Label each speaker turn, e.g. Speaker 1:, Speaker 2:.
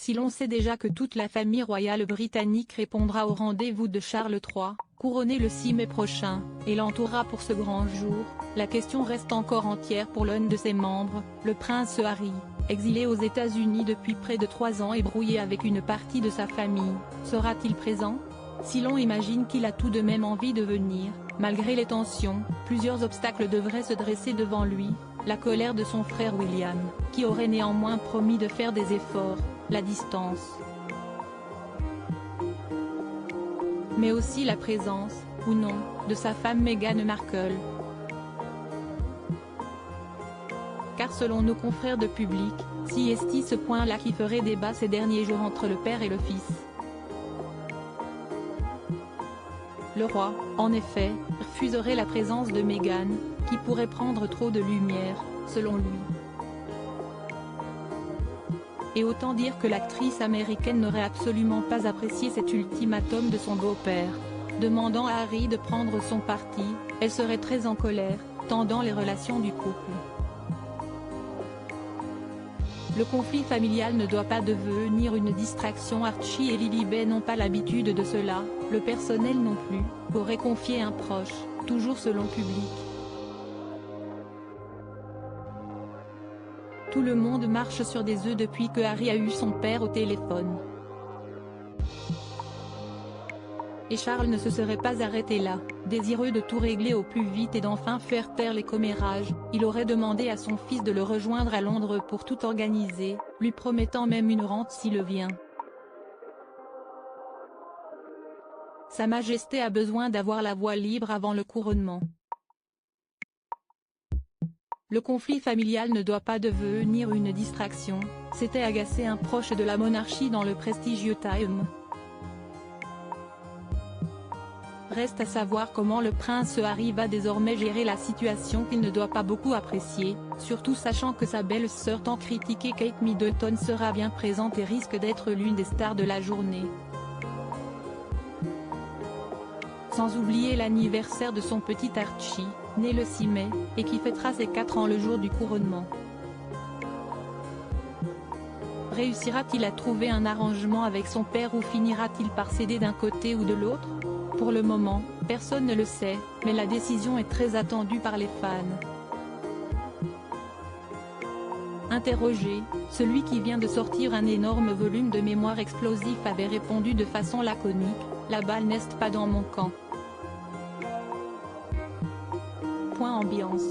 Speaker 1: Si l'on sait déjà que toute la famille royale britannique répondra au rendez-vous de Charles III, couronné le 6 mai prochain, et l'entourera pour ce grand jour, la question reste encore entière pour l'un de ses membres, le prince Harry, exilé aux États-Unis depuis près de 3 ans et brouillé avec une partie de sa famille. Sera-t-il présent? Si l'on imagine qu'il a tout de même envie de venir, malgré les tensions, plusieurs obstacles devraient se dresser devant lui: la colère de son frère William, qui aurait néanmoins promis de faire des efforts, la distance, mais aussi la présence, ou non, de sa femme Meghan Markle. Car selon nos confrères de Public, si est ce point-là qui ferait débat ces derniers jours entre le père et le fils. Le roi, en effet, refuserait la présence de Meghan, qui pourrait prendre trop de lumière, selon lui. Et autant dire que l'actrice américaine n'aurait absolument pas apprécié cet ultimatum de son beau-père. Demandant à Harry de prendre son parti, elle serait très en colère, tendant les relations du couple. Le conflit familial ne doit pas devenir une distraction. Archie et Lilibet n'ont pas l'habitude de cela, le personnel non plus, aurait confié un proche, toujours selon Public. Tout le monde marche sur des œufs depuis que Harry a eu son père au téléphone. Et Charles ne se serait pas arrêté là. Désireux de tout régler au plus vite et d'enfin faire taire les commérages, il aurait demandé à son fils de le rejoindre à Londres pour tout organiser, lui promettant même une rente s'il vient. Sa Majesté a besoin d'avoir la voie libre avant le couronnement. Le conflit familial ne doit pas devenir une distraction, s'était agacé un proche de la monarchie dans le prestigieux Time. Reste à savoir comment le prince Harry va désormais gérer la situation qu'il ne doit pas beaucoup apprécier, surtout sachant que sa belle-sœur tant critiquée Kate Middleton sera bien présente et risque d'être l'une des stars de la journée. Sans oublier l'anniversaire de son petit Archie, né le 6 mai, et qui fêtera ses 4 ans le jour du couronnement. Réussira-t-il à trouver un arrangement avec son père ou finira-t-il par céder d'un côté ou de l'autre? Pour le moment, personne ne le sait, mais la décision est très attendue par les fans. Interrogé, celui qui vient de sortir un énorme volume de mémoire explosif avait répondu de façon laconique: « La balle n'est pas dans mon camp. » Point ambiance.